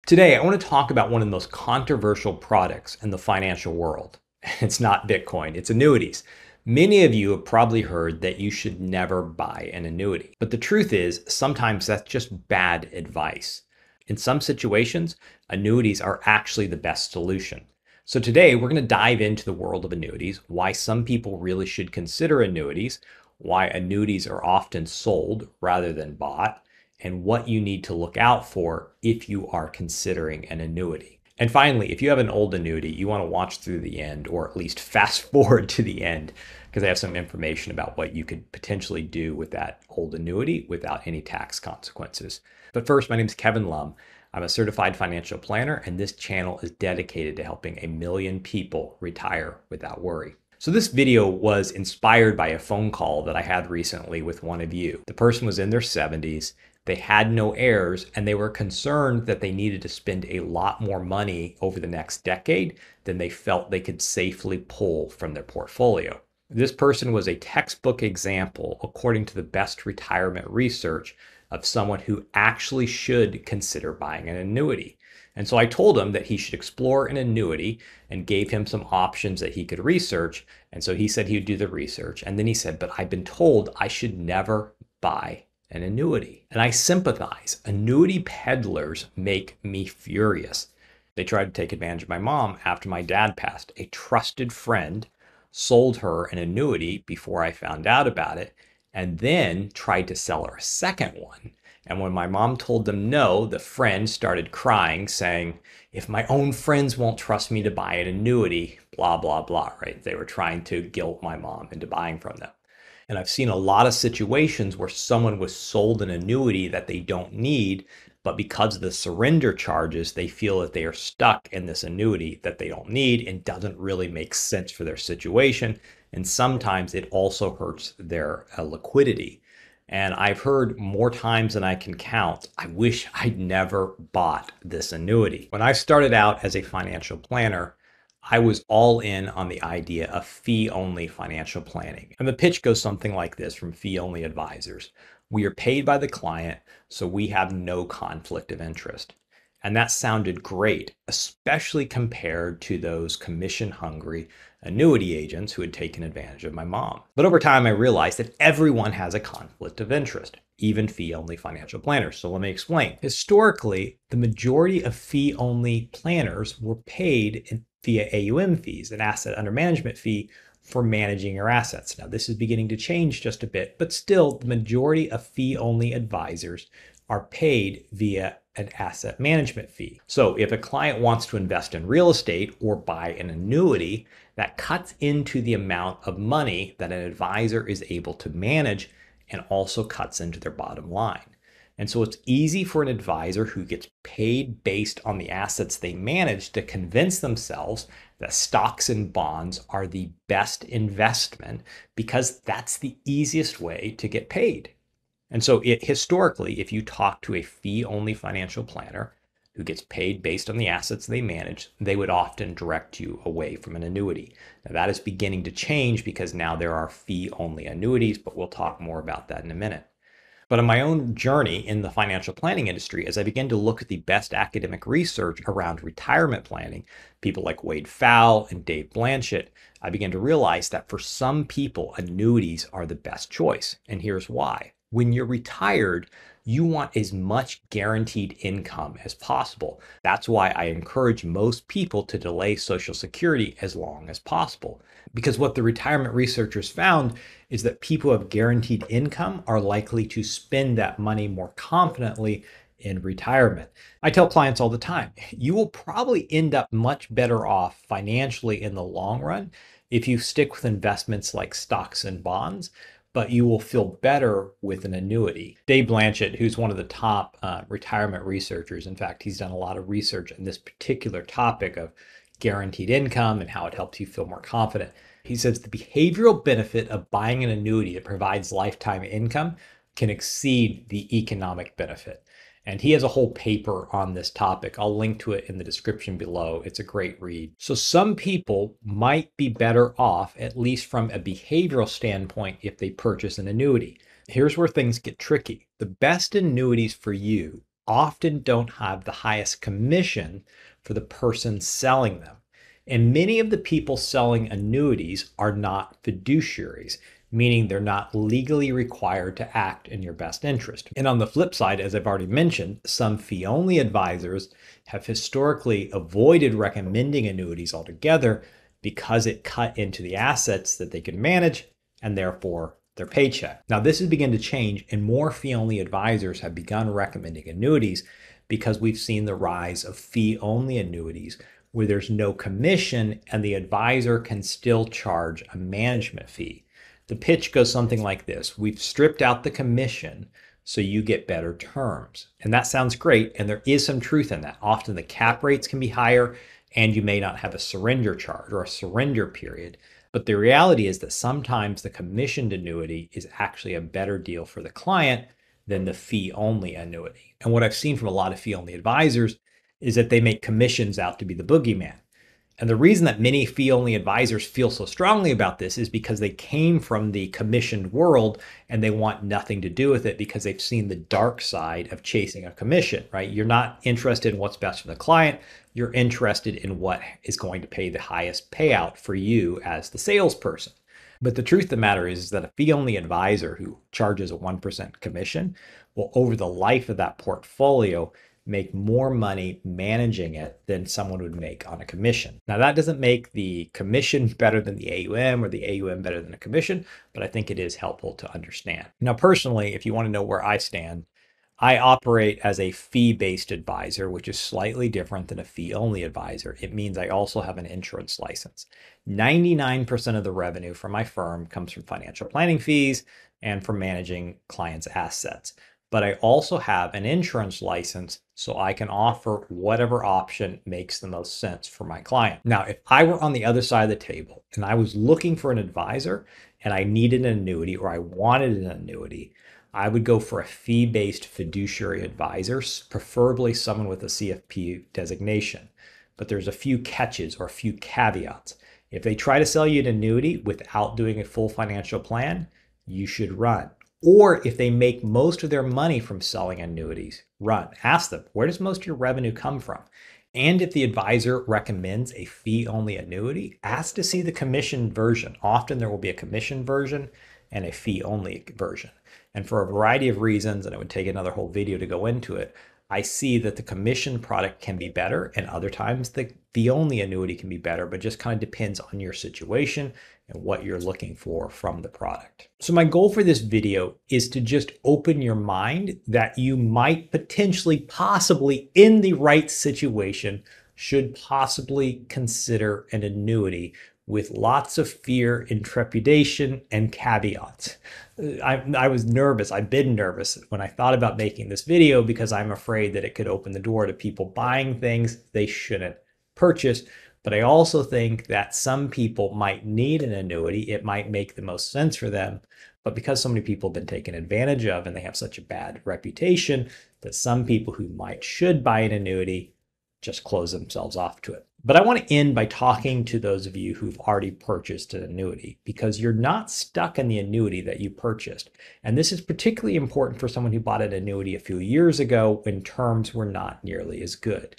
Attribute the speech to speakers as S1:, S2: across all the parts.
S1: Today, I want to talk about one of the most controversial products in the financial world. It's not Bitcoin, it's annuities. Many of you have probably heard that you should never buy an annuity. But the truth is, sometimes that's just bad advice. In some situations, annuities are actually the best solution. So today, we're going to dive into the world of annuities, why some people really should consider annuities, why annuities are often sold rather than bought, and what you need to look out for if you are considering an annuity. And finally, if you have an old annuity, you want to watch through the end, or at least fast forward to the end, because I have some information about what you could potentially do with that old annuity without any tax consequences. But first, my name is Kevin Lum. I'm a certified financial planner, and this channel is dedicated to helping 1 million people retire without worry. So this video was inspired by a phone call that I had recently with one of you. The person was in their 70s. They had no heirs, and they were concerned that they needed to spend a lot more money over the next decade than they felt they could safely pull from their portfolio. This person was a textbook example, according to the best retirement research, of someone who actually should consider buying an annuity. And so I told him that he should explore an annuity and gave him some options that he could research. And so he said he would do the research. And then he said, but I've been told I should never buy an annuity. And I sympathize. Annuity peddlers make me furious. They tried to take advantage of my mom after my dad passed. A trusted friend sold her an annuity before I found out about it, and then tried to sell her a second one. And when my mom told them no, the friend started crying, saying, if my own friends won't trust me to buy an annuity, blah, blah, blah, right? They were trying to guilt my mom into buying from them. And I've seen a lot of situations where someone was sold an annuity that they don't need, but because of the surrender charges, they feel that they are stuck in this annuity that they don't need and doesn't really make sense for their situation. And sometimes it also hurts their liquidity. And I've heard more times than I can count, I wish I'd never bought this annuity. When I started out as a financial planner, I was all in on the idea of fee-only financial planning. And the pitch goes something like this from fee-only advisors. We are paid by the client, so we have no conflict of interest. And that sounded great, especially compared to those commission-hungry annuity agents who had taken advantage of my mom. But over time, I realized that everyone has a conflict of interest, even fee-only financial planners. So let me explain. Historically, the majority of fee-only planners were paid via AUM fees, an asset under management fee, for managing your assets. Now, this is beginning to change just a bit, but still the majority of fee-only advisors are paid via an asset management fee. So if a client wants to invest in real estate or buy an annuity, that cuts into the amount of money that an advisor is able to manage and also cuts into their bottom line. And so it's easy for an advisor who gets paid based on the assets they manage to convince themselves that stocks and bonds are the best investment because that's the easiest way to get paid. And so historically, if you talk to a fee-only financial planner who gets paid based on the assets they manage, they would often direct you away from an annuity. Now that is beginning to change because now there are fee-only annuities, but we'll talk more about that in a minute. But on my own journey in the financial planning industry, as I began to look at the best academic research around retirement planning, people like Wade Pfau and Dave Blanchett, I began to realize that for some people, annuities are the best choice. And here's why. When you're retired, you want as much guaranteed income as possible. That's why I encourage most people to delay Social Security as long as possible. Because what the retirement researchers found is that people who have guaranteed income are likely to spend that money more confidently in retirement. I tell clients all the time, you will probably end up much better off financially in the long run if you stick with investments like stocks and bonds, but you will feel better with an annuity. Dave Blanchett, who's one of the top retirement researchers, in fact, he's done a lot of research on this particular topic of guaranteed income and how it helps you feel more confident. He says the behavioral benefit of buying an annuity that provides lifetime income can exceed the economic benefit. And he has a whole paper on this topic. I'll link to it in the description below. It's a great read. So some people might be better off, at least from a behavioral standpoint, if they purchase an annuity. Here's where things get tricky. The best annuities for you often don't have the highest commission for the person selling them. And many of the people selling annuities are not fiduciaries, meaning they're not legally required to act in your best interest. And on the flip side, as I've already mentioned, some fee-only advisors have historically avoided recommending annuities altogether because it cut into the assets that they can manage and therefore their paycheck. Now, this has begun to change, and more fee-only advisors have begun recommending annuities because we've seen the rise of fee-only annuities where there's no commission and the advisor can still charge a management fee. The pitch goes something like this: we've stripped out the commission so you get better terms. And that sounds great, and there is some truth in that. Often the cap rates can be higher and you may not have a surrender charge or a surrender period. But the reality is that sometimes the commissioned annuity is actually a better deal for the client than the fee-only annuity. And what I've seen from a lot of fee-only advisors is that they make commissions out to be the boogeyman. And the reason that many fee-only advisors feel so strongly about this is because they came from the commissioned world and they want nothing to do with it because they've seen the dark side of chasing a commission, right? You're not interested in what's best for the client. You're interested in what is going to pay the highest payout for you as the salesperson. But the truth of the matter is that a fee-only advisor who charges a 1% commission will, over the life of that portfolio, make more money managing it than someone would make on a commission. Now, that doesn't make the commission better than the AUM or the AUM better than a commission, but I think it is helpful to understand. Now, personally, if you want to know where I stand, I operate as a fee-based advisor, which is slightly different than a fee-only advisor. It means I also have an insurance license. 99% of the revenue from my firm comes from financial planning fees and from managing clients' assets. But I also have an insurance license so I can offer whatever option makes the most sense for my client. Now, if I were on the other side of the table and I was looking for an advisor and I needed an annuity or I wanted an annuity, I would go for a fee-based fiduciary advisor, preferably someone with a CFP designation. But there's a few catches or a few caveats. If they try to sell you an annuity without doing a full financial plan, you should run. Or if they make most of their money from selling annuities, run. Ask them, where does most of your revenue come from? And if the advisor recommends a fee-only annuity, ask to see the commission version. Often there will be a commission version and a fee-only version. And for a variety of reasons, and it would take another whole video to go into it, I see that the commission product can be better, and other times the fee-only annuity can be better, but just kind of depends on your situation and what you're looking for from the product. So my goal for this video is to just open your mind that you might potentially, possibly in the right situation, should possibly consider an annuity with lots of fear and trepidation and caveats. I was nervous. I've been nervous when I thought about making this video because I'm afraid that it could open the door to people buying things they shouldn't purchase. But I also think that some people might need an annuity. It might make the most sense for them. But because so many people have been taken advantage of and they have such a bad reputation, that some people who should buy an annuity just close themselves off to it. But I want to end by talking to those of you who've already purchased an annuity, because you're not stuck in the annuity that you purchased. And this is particularly important for someone who bought an annuity a few years ago when terms were not nearly as good.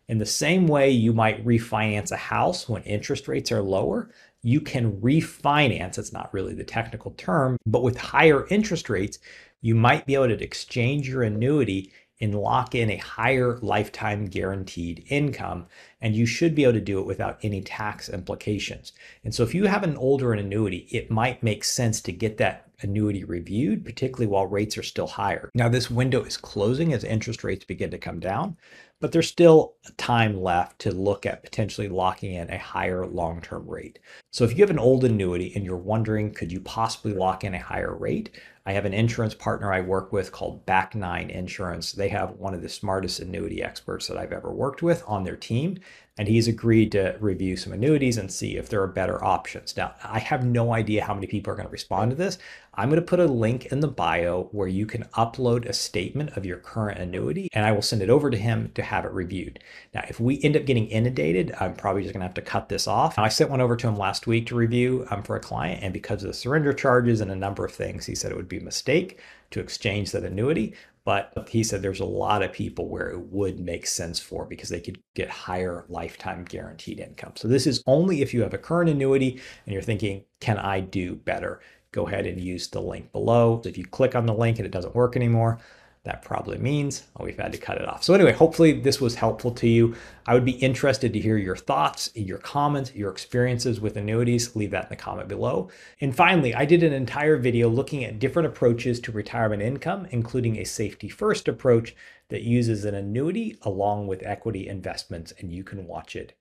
S1: In the same way you might refinance a house when interest rates are lower, you can refinance, it's not really the technical term, but with higher interest rates, you might be able to exchange your annuity and lock in a higher lifetime guaranteed income. And you should be able to do it without any tax implications. And so if you have an older annuity, it might make sense to get that annuity reviewed, particularly while rates are still higher. Now, this window is closing as interest rates begin to come down, but there's still time left to look at potentially locking in a higher long-term rate. So if you have an old annuity and you're wondering, could you possibly lock in a higher rate? I have an insurance partner I work with called Back9 Insurance. They have one of the smartest annuity experts that I've ever worked with on their team, and he's agreed to review some annuities and see if there are better options. Now, I have no idea how many people are going to respond to this. I'm going to put a link in the bio where you can upload a statement of your current annuity, and I will send it over to him to have it reviewed. Now, if we end up getting inundated, I'm probably just going to have to cut this off. Now, I sent one over to him last week to review for a client, and because of the surrender charges and a number of things, he said it would be a mistake to exchange that annuity. But he said there's a lot of people where it would make sense for because they could get higher lifetime guaranteed income. So this is only if you have a current annuity and you're thinking, can I do better? Go ahead and use the link below. If you click on the link and it doesn't work anymore, that probably means we've had to cut it off. So anyway, hopefully this was helpful to you. I would be interested to hear your thoughts, your comments, your experiences with annuities. Leave that in the comment below. And finally, I did an entire video looking at different approaches to retirement income, including a safety first approach that uses an annuity along with equity investments, and you can watch it